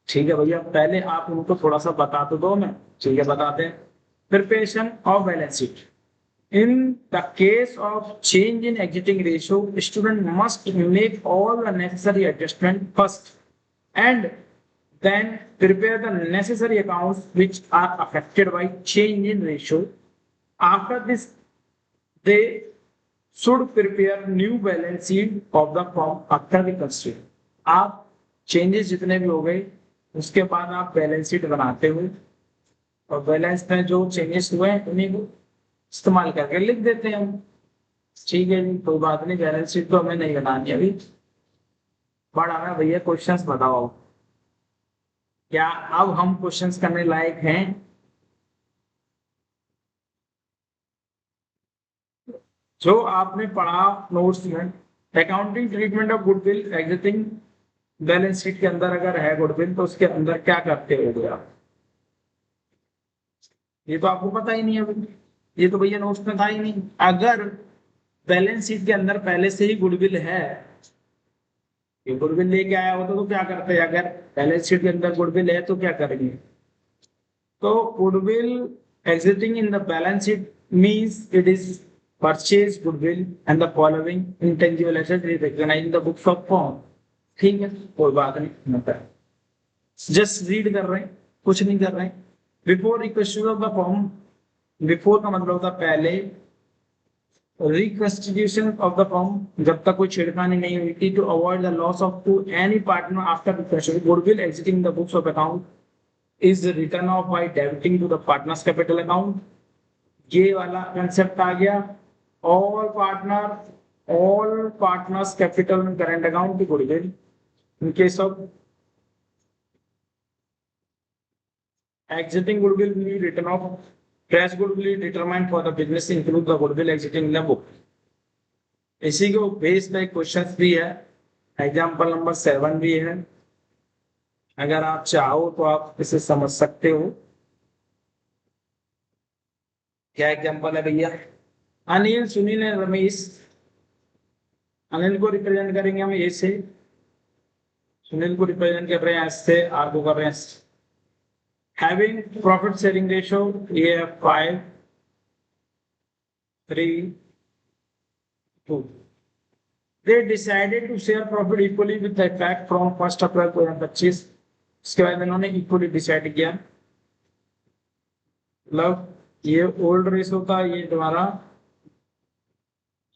ठीक है भैया, पहले आप उनको थोड़ा सा बता तो दो मैं, ठीक है बताते हैं। Preparation of balance sheet, in the case of change in exiting ratio, student must make all the necessary adjustment first and then prepare the necessary accounts which are affected by change in ratio. After this, they should prepare new balance sheet of the firm after the constraint. आप changes जितने भी हो गए उसके बाद आप balance sheet बनाते हो और बैलेंस में जो चेंजेस हुए हैं उन्हीं को इस्तेमाल करके लिख देते हैं हम। ठीक है जी, कोई बात नहीं, बैलेंस शीट तो हमें नहीं बनानी अभी। बट हमें भैया क्वेश्चंस बताओ, क्या अब हम क्वेश्चंस करने लायक हैं? जो आपने पढ़ा नोट्स में, accounting treatment of goodwill exiting balance sheet के अंदर अगर है गुडविल तो उसके अंदर क्या करते हो आप? ये तो आपको पता ही नहीं है अभी, ये तो भैया नोट्स में था ही नहीं। अगर बैलेंस शीट के अंदर पहले से ही गुडविल है, ये गुडविल लेके आया होता तो क्या करते हैं? अगर बैलेंस शीट के अंदर गुडविल है तो क्या करेंगे? तो goodwill existing in the balance sheet means it is purchase goodwill and the following intangible asset is recognised in the books of form. ठीक है, कोई बात नहीं, जस्ट रीड कर रहे हैं, कुछ नहीं कर रहे हैं। Before request of the form, before का मतलब होता है पहले, रिकंस्टिट्यूशन ऑफ द फॉर्म जब तक कोई छिड़कानी नहीं हुई थी, to avoid the loss of to any partner after request goodwill exiting the books of account is written off by debiting to the partners capital account. ये वाला कंसेप्ट आ गया। All partners capital and current account की goodwill in case of exiting goodwill will be written off. Cash goodwill is determined for the business include the goodwill exiting in the book. इसी के base पे question भी है, example number 7 भी है। अगर आप चाहो तो आप इसे समझ सकते हो। क्या एग्जाम्पल है भैया? अनिल, सुनील एंड रमेश। अनिल को रिप्रेजेंट करेंगे हम ए से, सुनील को रिप्रेजेंट कर रहे हैं एस से, आर को कर रहे हैं S. Having profit sharing ratio AF 5, 3, 2. They decided to share profit equally with the effect from 1 April 2025। इसके बाद इन्होंने इक्वली डिसाइड किया। मतलब ये ओल्ड रेशो था, ये तुम्हारा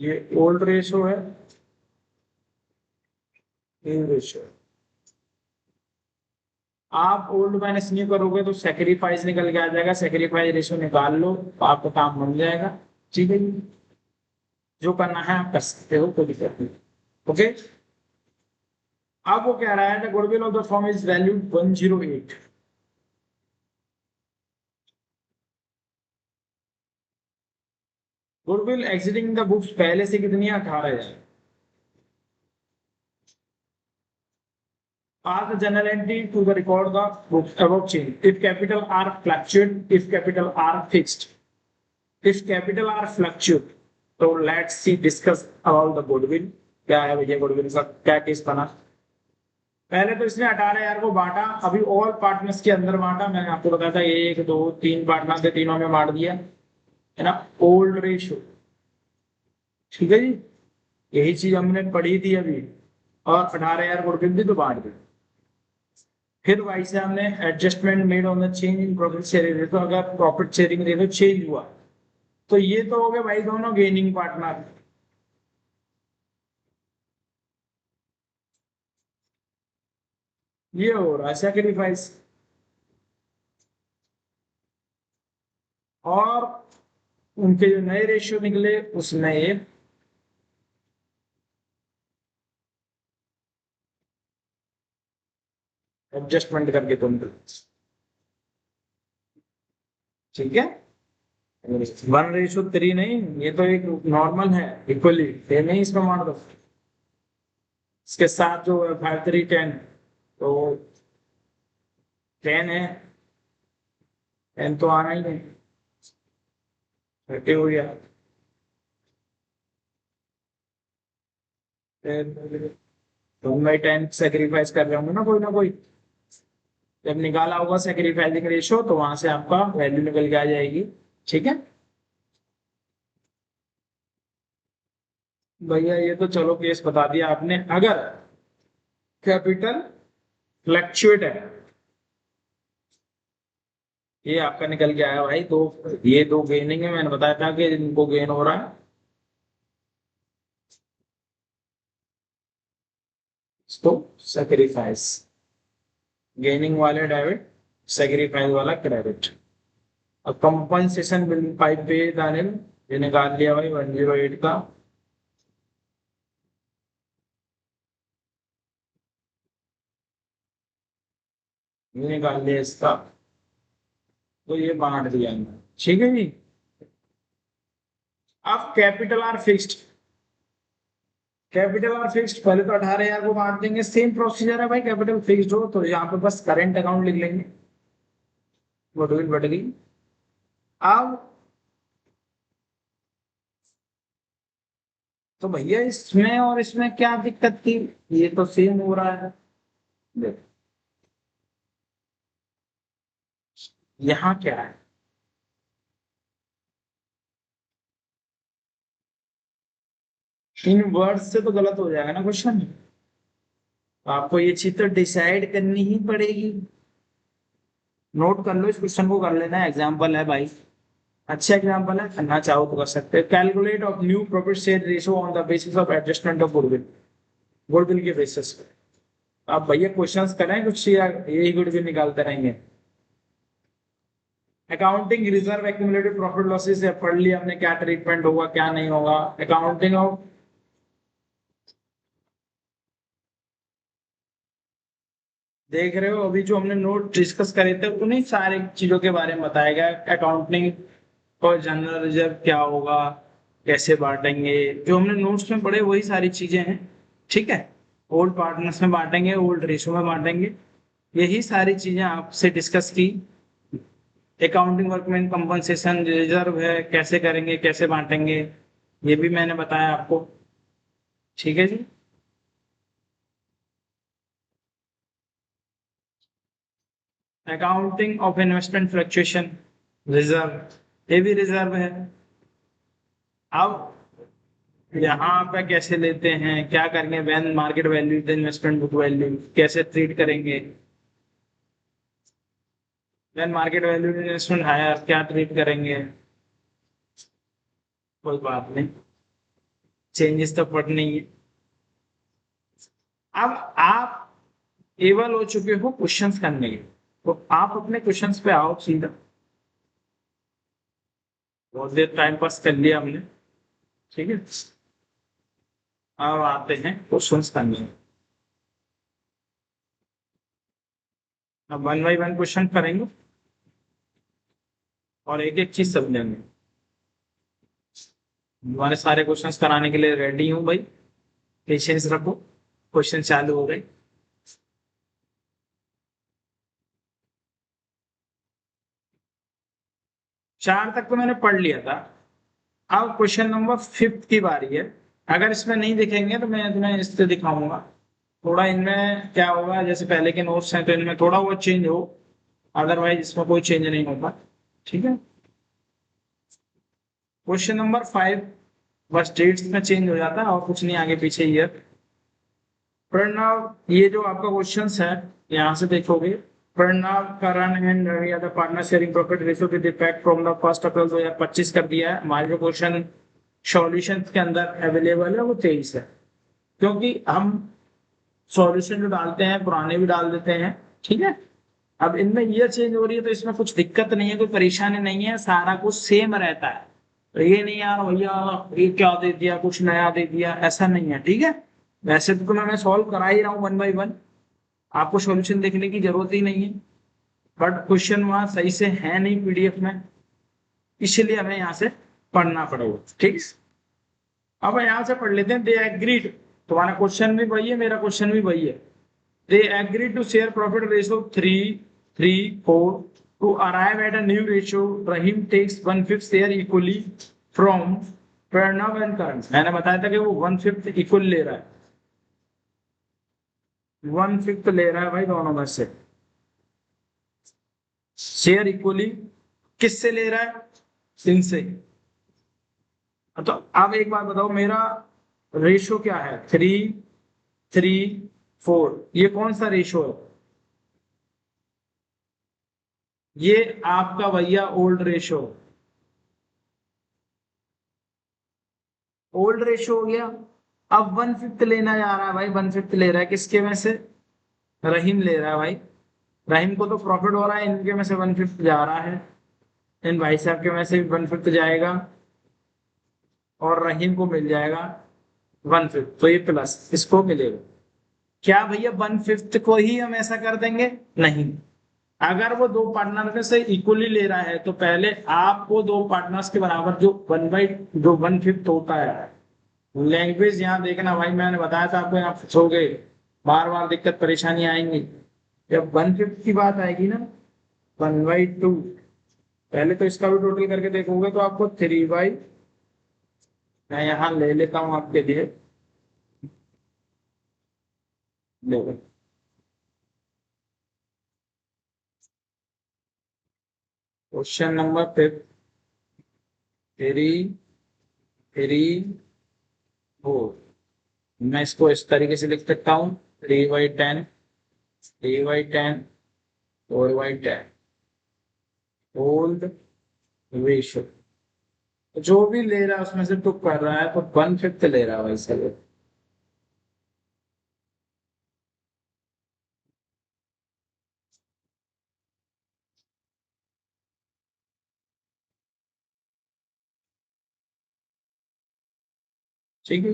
ये ओल्ड रेशो है, न्यू रेशो। आप ओल्ड माइनस न्यू करोगे तो सेक्रीफाइस निकल के आ जाएगा, सेक्रीफाइस रेशो निकाल लो तो आपका काम बन जाएगा। ठीक है, जो करना है आप कर सकते हो, कोई दिक्कत नहीं। ओके, अब वो कह रहा है the goodwill of the firm is valued 108। Goodwill exiting the books पहले से कितनी है? 18,000। Ask the general entity to the record the books above change. If capital R fluctuate, if capital R fixed, if capital R fluctuate, तो let's see discuss about the goodwill। क्या है भैया goodwill का क्या केस बना? पहले तो इसने 18,000 को बांटा, अभी ऑल पार्टनर्स के अंदर बांटा। मैंने आपको बताया था 1 2 3 पार्टनर थे, तीनों में बांट दिया है ना, ओल्ड रेशो। ठीक है जी, यही चीज हमने पढ़ी थी अभी। और 18,000 गुडविल भी तो बांट दी। फिर वहीं से हमने adjustment made on the change in profit sharing ratio. अगर प्रॉफिट शेयरिंग रेशो चेंज हुआ तो ये तो हो गए भाई दोनों गेनिंग पार्टनर। ये हो रहा है सैक्रिफाइस। और उनके जो नए रेशियो निकले उस नए एडजस्टमेंट करके तुम। ठीक है, 1:3 नहीं, ये तो एक नॉर्मल है, इक्वली सेम ही इसमें मान दो। इसके साथ जो है 5 3 10, तो 10 है, 10 तो आना ही है, 30 हो गया। तो मैं 10 सेक्रीफाइस कर रहे होंगे ना कोई। जब निकाला होगा सेक्रीफाइसिंग रेशियो तो वहां से आपका वैल्यू निकल के आ जाएगी। ठीक है भैया, ये तो चलो केस बता दिया आपने। अगर कैपिटल फ्लक्चुएट है, ये आपका निकल के आया भाई, तो ये दो गेनिंग है, मैंने बताया था कि इनको गेन हो रहा है। तो सेक्रीफाइस गेनिंग वाले डेबिट, सेक्रीफाइस वाला क्रेडिट। अब कंपनसेशन बिल 5 पे दानिल, ये निकाल लिया भाई 108 का। ये निकाल लिया इसका, तो ये बांट दिया हमने, ठीक है जी। अब कैपिटल आर फिक्स्ड, कैपिटल और फिक्स्ड पहले तो 18,000 को बांट देंगे, सेम प्रोसीजर है भाई, कैपिटल फिक्स्ड हो तो यहाँ पे बस करंट अकाउंट लिख लेंगे, गुडविल बढ़ गई। अब तो भैया इसमें और इसमें क्या दिक्कत थी, ये तो सेम हो रहा है। देखो यहाँ क्या है, इन वर्ड्स से तो गलत हो जाएगा ना क्वेश्चन, तो आपको ये चीज तो डिसाइड करनी ही पड़ेगी। नोट कर लो, इस क्वेश्चन को कर लेना, एग्जाम्पल है भाई, अच्छा एग्जाम्पल है, करना चाहो तो कर सकते हैं। Calculate of new profit share ratio on the basis of adjustment of goodwill, goodwill के बेसिस पे। अब भैया क्वेश्चंस करें कुछ या यही गुडविल निकालते रहेंगे। Accounting reserve accumulated profit losses पढ़ लिया हमने, क्या ट्रीटमेंट होगा क्या नहीं होगा। अकाउंटिंग ऑफ, देख रहे हो अभी जो हमने नोट डिस्कस करे थे उन्हीं सारी चीजों के बारे में बताया गया। अकाउंटिंग और जनरल रिजर्व क्या होगा, कैसे बांटेंगे, जो हमने नोट्स में पढ़े वही सारी चीजें हैं, ठीक है। ओल्ड पार्टनर्स में बांटेंगे, ओल्ड रेशो में बांटेंगे, यही सारी चीजें आपसे डिस्कस की। अकाउंटिंग वर्कमैन कंपनसेशन रिजर्व है, कैसे करेंगे कैसे बांटेंगे, ये भी मैंने बताया आपको, ठीक है जी। Accounting of investment fluctuation reserve, ये भी रिजर्व है। अब यहाँ पे कैसे लेते हैं, क्या करेंगे, when market value the investment book value कैसे ट्रीट करेंगे, when market value investment higher क्या ट्रीट करेंगे, कोई बात नहीं, चेंजेस तो पढ़नी ही है। अब आप एबल हो चुके हो क्वेश्चंस करने के, तो आप अपने क्वेश्चंस पे आओ सीधा। बहुत देर टाइम पास कर लिया हमने, ठीक है। अब आते हैं क्वेश्चंस करने, अब वन बाई वन क्वेश्चन करेंगे और एक एक चीज समझेंगे। हमारे सारे क्वेश्चंस कराने के लिए रेडी हूँ भाई, पेशेंस रखो, क्वेश्चन चालू हो गए। 4 तक तो मैंने पढ़ लिया था, अब क्वेश्चन नंबर 5 की बारी है। अगर इसमें नहीं दिखेंगे तो मैं तुम्हें इससे दिखाऊंगा, थोड़ा इनमें क्या होगा, जैसे पहले के नोट्स हैं तो इनमें थोड़ा बहुत चेंज हो, अदरवाइज इसमें कोई चेंज नहीं होगा, ठीक है। क्वेश्चन नंबर 5 बस डेट्स में चेंज हो जाता है और कुछ नहीं, आगे पीछे ईयर। प्रणव, ये जो आपका क्वेश्चन है यहाँ से देखोगे, Pranav Karan and Ravi Yadav partner sharing profit ratio with effect from the 1 April 2025 कर दिया है। हमारे जो क्वेश्चन सॉल्यूशन के अंदर अवेलेबल है वो 23 है, क्योंकि हम सॉल्यूशन जो डालते हैं पुराने भी डाल देते हैं, ठीक है। अब इनमें ईयर चेंज हो रही है तो इसमें कुछ दिक्कत नहीं है, कोई परेशानी नहीं है, सारा कुछ सेम रहता है। तो ये नहीं यार भैया ये क्या दे दिया, कुछ नया दे दिया, ऐसा नहीं है, ठीक है। वैसे तो मैं सॉल्व करा ही रहा हूँ वन बाई वन, आपको सॉल्यूशन देखने की जरूरत ही नहीं है, बट क्वेश्चन वहां सही से है नहीं पीडीएफ में, इसलिए हमें यहाँ से पढ़ना पड़ेगा, ठीक। अब यहाँ से पढ़ लेते हैं। दे एग्रीड, तुम्हारा क्वेश्चन भी वही है मेरा क्वेश्चन भी वही है। They agreed to share profit ratio 3:3:4 to arrive at a new ratio. Rahim takes 1/5 share equally from Pranav and Karan. मैंने बताया था कि वो 1/5 इक्वल ले रहा है, 1/5 ले रहा है भाई दोनों में से। शेयर इक्वली किससे ले रहा है, इनसे। तो अब एक बात बताओ, मेरा रेशो क्या है, 3:3:4, ये कौन सा रेशो है, ये आपका भैया ओल्ड रेशो, ओल्ड रेशो हो गया। अब 1/5 लेना जा रहा है भाई, 1/5 ले रहा है किसके में से, रहीम ले रहा है भाई, रहीम को तो प्रॉफिट हो रहा है, इनके में से 1/5 जा रहा है, इन भाई साहब के में से 1/5 जाएगा और रहीम को मिल जाएगा 1/5, तो ये प्लस इसको मिलेगा। क्या भैया 1/5 को ही हम ऐसा कर देंगे? नहीं, अगर वो दो पार्टनर में से इक्वली ले रहा है तो पहले आपको दो पार्टनर्स के बराबर जो 1/5 होता है, लैंग्वेज यहाँ देखना भाई, मैंने बताया था आपको, यहाँ फंसोगे, बार बार दिक्कत परेशानी आएंगी। जब 1/5 की बात आएगी ना, 1/2, पहले तो इसका भी टोटल करके देखोगे तो आपको 3/, मैं यहाँ ले लेता हूँ आपके लिए, देखो क्वेश्चन नंबर 5, 3/4, मैं इसको इस तरीके से लिख सकता हूँ, 3/10, 3/10, 4/10 ओल्ड रेशियो। जो भी ले रहा है उसमें से टुक कर रहा है तो 1/5 ले रहा है वैसे। ठीक है,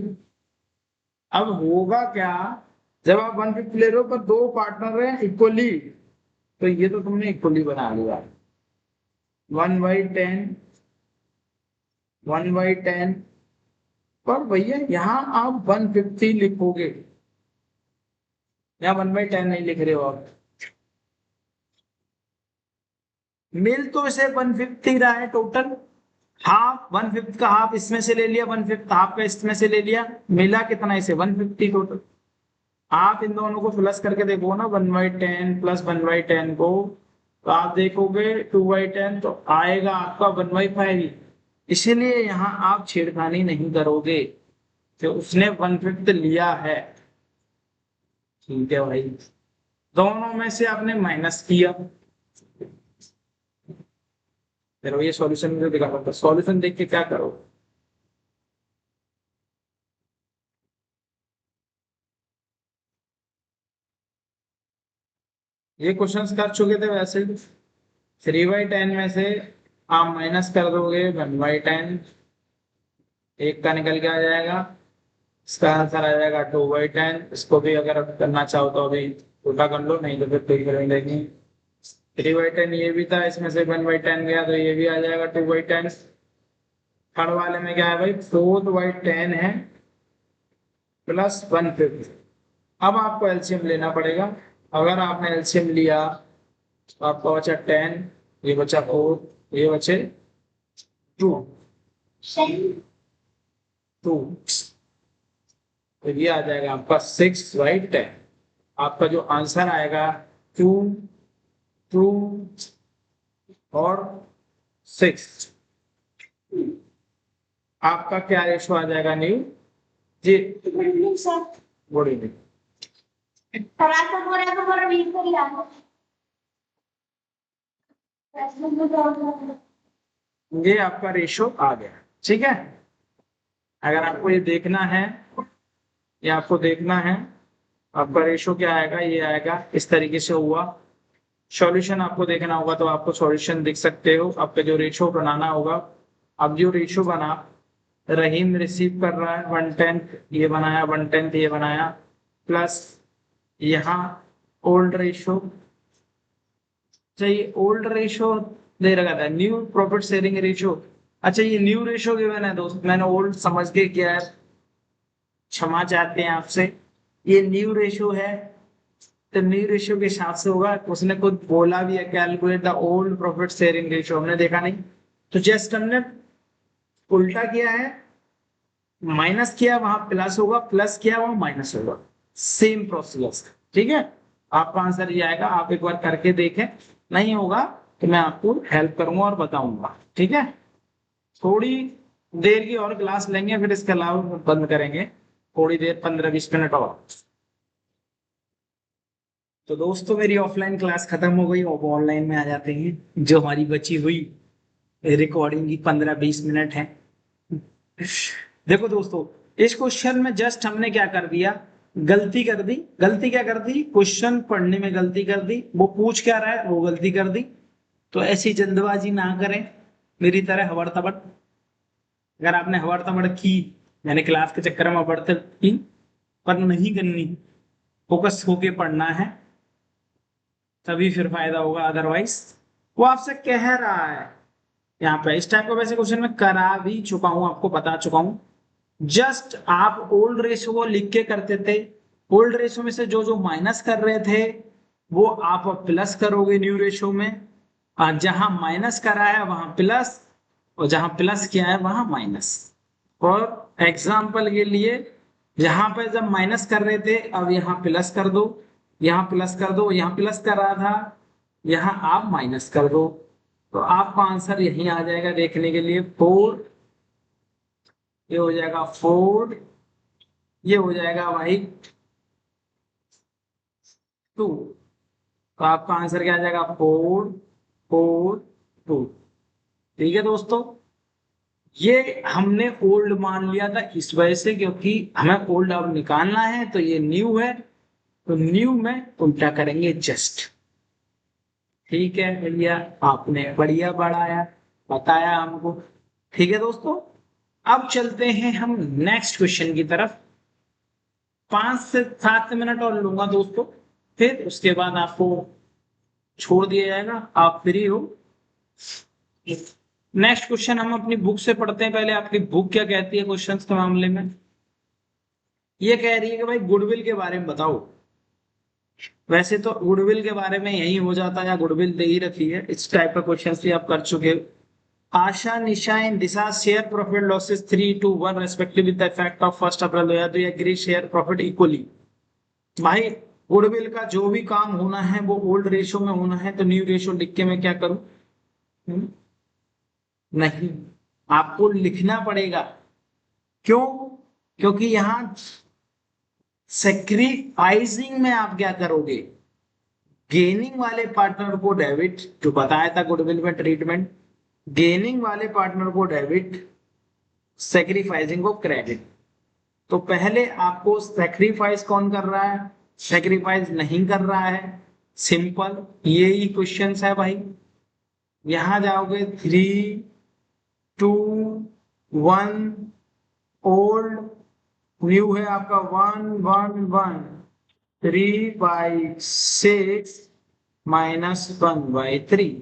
अब होगा क्या, जब आप 1/5 ले रहे हो पर दो पार्टनर हैं इक्वली, तो ये तो तुमने इक्वली बना लिया, 1/10, 1/10, पर भैया यहाँ आप 150 लिखोगे, यहाँ 1/10 नहीं लिख रहे हो आप, मिल तो इसे 150 रहा है टोटल, हाफ 1/5 का हाफ इसमें से ले लिया, 1/5 हाफ का इसमें से ले लिया, मिला कितना इसे 150 टोटल। आप इन दोनों को प्लस करके देखो ना, 1/10 प्लस 1/10 को, तो आप देखोगे 2/10 तो आएगा आपका 1/5। इसीलिए यहाँ आप छेड़खानी नहीं करोगे, तो उसने 1/5 लिया है। ठीक है भाई, दोनों में से आपने माइनस किया, फिर ये सॉल्यूशन मुझे दिखा सकता, सॉल्यूशन देख के क्या करो, ये क्वेश्चंस कर चुके थे वैसे। 3/10 में से आप माइनस कर दोगे 1/10, एक का निकल के आ जाएगा, इसका आंसर आ जाएगा 2/10। इसको भी अगर आप करना चाहो तो अभी उल्टा कर लो, नहीं तो फिर कोई करेंगे। 3/10 ये भी था, इसमें से 1/10 गया तो ये भी आ जाएगा 2/10। थर्ड वाले में क्या है भाई, 4/10 है प्लस 1/5। अब आपको एलसीएम लेना पड़ेगा, अगर आपने एलसीएम लिया तो आपका बचा 10, ये बचा 4, ये बचे 2, 2, तो ये आ जाएगा आपका 6/10। आपका जो आंसर आएगा 2, 2 और 6, आपका क्या रेशो आ जाएगा न्यू जी? Good evening. ये आपका रेशो आ गया, ठीक है। अगर आपको ये देखना है, ये आपको देखना है आपका रेशो क्या आएगा, ये आएगा इस तरीके से हुआ। सॉल्यूशन आपको देखना होगा तो आपको सॉल्यूशन दिख सकते हो, आपका जो रेशो बनाना होगा। अब जो रेशो बना, रहीम रिसीव कर रहा है 1/10, ये बनाया 1/10, ये बनाया, प्लस यहाँ ओल्ड रेशो, चाहिए ओल्ड रेशो दे रखा था, न्यू प्रॉफिट शेयरिंग रेशो। अच्छा ये न्यू रेशो गिवन है दोस्त, मैंने ओल्ड समझ के किया है, क्षमा चाहते हैं आपसे, ये न्यू रेशो है, तो न्यू रेशियो के हिसाब से होगा। उसने खुद बोला भी है, calculate the old profit sharing ratio, हमने देखा नहीं, तो जस्ट हमने उल्टा किया है, माइनस किया वहां प्लस होगा, प्लस किया वहां माइनस होगा, सेम प्रोसेस। ठीक है, आपका आंसर ये आएगा, आप एक बार करके देखें, नहीं होगा तो मैं आपको हेल्प करूंगा और बताऊंगा। ठीक है, थोड़ी देर की और क्लास लेंगे, फिर इसके अलावा बंद करेंगे, थोड़ी देर 15-20 मिनट और। तो दोस्तों मेरी ऑफलाइन क्लास खत्म हो गई, अब ऑनलाइन में आ जाते हैं, जो हमारी बची हुई रिकॉर्डिंग की 15-20 मिनट है। देखो दोस्तों, इस क्वेश्चन में जस्ट हमने क्या कर दिया, गलती कर दी। गलती क्या कर दी? क्वेश्चन पढ़ने में गलती कर दी, वो पूछ क्या रहा है वो गलती कर दी। तो ऐसी जल्दबाजी ना करें मेरी तरह हबड़ तबड़। अगर आपने हबड़ तबड़ की, मैंने क्लास के चक्कर में हबड़ तबड़ की, पर नहीं करनी, फोकस होके पढ़ना है, तभी फिर फायदा होगा। अदरवाइज वो आपसे कह रहा है यहाँ पे, इस टाइप का वैसे क्वेश्चन मैं करा भी चुका हूं, आपको बता चुका हूं। जस्ट आप ओल्ड रेशो को लिख के करते थे, ओल्ड रेशो में से जो जो माइनस कर रहे थे वो आप प्लस करोगे न्यू रेशो में। जहां माइनस करा है वहां प्लस, और जहां प्लस किया है वहां माइनस। और एग्जाम्पल के लिए, जहां पर जब माइनस कर रहे थे अब यहाँ प्लस कर दो, यहाँ प्लस कर दो, यहाँ प्लस कर रहा था यहाँ आप माइनस कर दो, तो आपका आंसर यही आ जाएगा देखने के लिए 4। ये हो जाएगा 4, ये हो जाएगा भाई 2। तो आपका आंसर क्या आ जाएगा? 4 4 2। ठीक है दोस्तों, ये हमने ओल्ड मान लिया था इस वजह से, क्योंकि हमें ओल्ड अब निकालना है, तो ये न्यू है, तो न्यू में उल्टा करेंगे जस्ट। ठीक है भैया, आपने बढ़िया बढ़ाया, बताया हमको। ठीक है दोस्तों, अब चलते हैं हम नेक्स्ट क्वेश्चन की तरफ। 5 से 7 मिनट और लूंगा दोस्तों, फिर उसके बाद आपको छोड़ दिया जाएगा, आप फ्री हो। नेक्स्ट क्वेश्चन हम अपनी बुक से पढ़ते हैं। पहले आपकी बुक क्या कहती है क्वेश्चंस के मामले में? ये कह रही है कि भाई गुडविल के बारे में बताओ। वैसे तो गुडविल के बारे में यही हो जाता है, या गुडविल दे ही रखी है, इस टाइप का क्वेश्चन भी आप कर चुके हो। Asha, Nisha and Disha share profit losses 3-1 respective with the effect of 1 April 2002 agree share profit equally. भाई गुडविल का जो भी काम होना है वो ओल्ड रेशो में होना है, तो न्यू रेशो लिख के मैं क्या करूं? नहीं, आपको लिखना पड़ेगा। क्यों? क्योंकि यहां सेक्रीफाइसिंग में आप क्या करोगे? गेनिंग वाले पार्टनर को डेबिट, जो बताया था गुडविल में ट्रीटमेंट, गेनिंग वाले पार्टनर को डेबिट, सेक्रीफाइसिंग को क्रेडिट। तो पहले आपको सेक्रीफाइस कौन कर रहा है? सेक्रीफाइस नहीं कर रहा है, सिंपल ये ही क्वेश्चन है भाई। यहां जाओगे 3-2-1, ओल्ड, न्यू है आपका 1-1-1, 3/6 -1/3।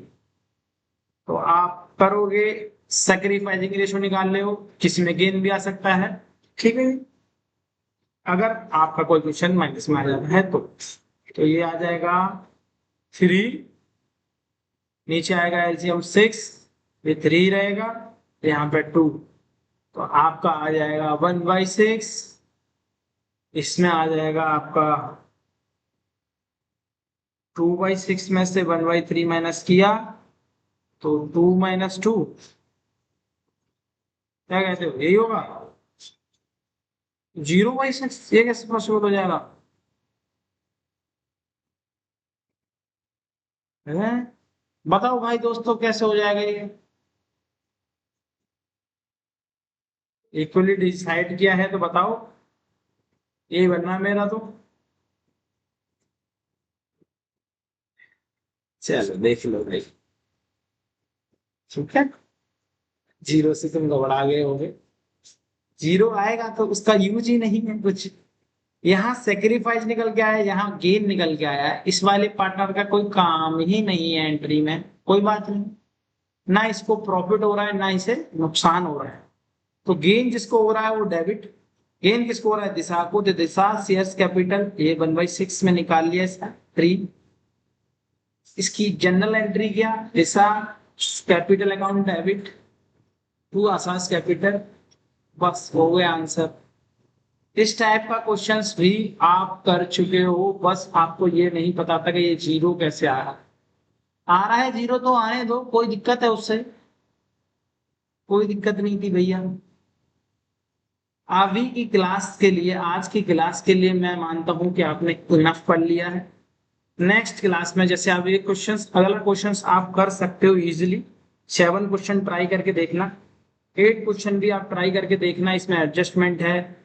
तो आप करोगे, सैक्रिफाइसिंग रेशो निकाल रहे हो, किसी में गेन भी आ सकता है। ठीक है, अगर आपका कोई क्वेश्चन माइनस में आ जाता है तो ये आ जाएगा 3, नीचे आएगा एलसीएम 6, ये 3 रहेगा, यहाँ पे 2, तो आपका आ जाएगा 1/6। इसमें आ जाएगा आपका 2/6 में से 1/3 माइनस किया तो 2 - 2, क्या कहते हो, यही होगा 0/6। ये कैसे पॉसिबल हो जाएगा है? बताओ भाई दोस्तों कैसे हो जाएगा ये? इक्वली डिसाइड किया है तो बताओ, यही बनना है मेरा तो। चलो देख लो भाई, ठीक है, 0 से तुम घबरा गए होगे। 0 आएगा तो उसका यूज ही नहीं है कुछ। यहाँ सेक्रीफाइस निकल के आया, यहाँ गेन निकल के आया है, इस वाले पार्टनर का कोई काम ही नहीं है एंट्री में, कोई बात नहीं, ना इसको प्रॉफिट हो रहा है ना इसे नुकसान हो रहा है। तो गेन जिसको हो रहा है वो डेबिट, गेन किसको हो रहा है? दिशा को, तो दिशा शेयर्स कैपिटल ये 1/6 में निकाल लिया इसका 3। इसकी जनरल एंट्री क्या? Disha capital account debit to आसास कैपिटल, बस हो गया आंसर। इस टाइप का क्वेश्चंस भी आप कर चुके हो, बस आपको ये नहीं पता था कि ये 0 कैसे आ रहा है। 0 तो आने दो, कोई दिक्कत है उससे? कोई दिक्कत नहीं थी भैया। अभी की क्लास के लिए, आज की क्लास के लिए मैं मानता हूं कि आपने इनफ पढ़ लिया है। नेक्स्ट क्लास में जैसे आप ये क्वेश्चंस, अगला क्वेश्चंस आप कर सकते हो इजीली। 7 क्वेश्चन ट्राई करके देखना, 8 क्वेश्चन भी आप ट्राई करके देखना, इसमें एडजस्टमेंट है।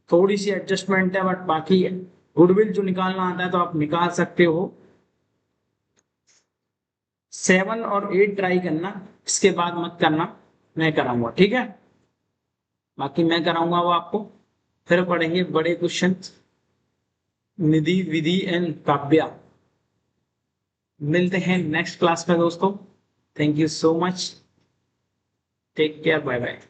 थोड़ी सी एडजस्टमेंट है, बट बाकी गुडविल जो निकालना आता है तो आप निकाल सकते हो। 7 और 8 ट्राई करना, इसके बाद मत करना, मैं कराऊंगा, ठीक है। बाकी मैं कराऊंगा वो आपको। फिर पढ़ेंगे बड़े क्वेश्चन, निधि विधि एंड काव्या। मिलते हैं नेक्स्ट क्लास में दोस्तों। Thank you so much, take care, bye bye.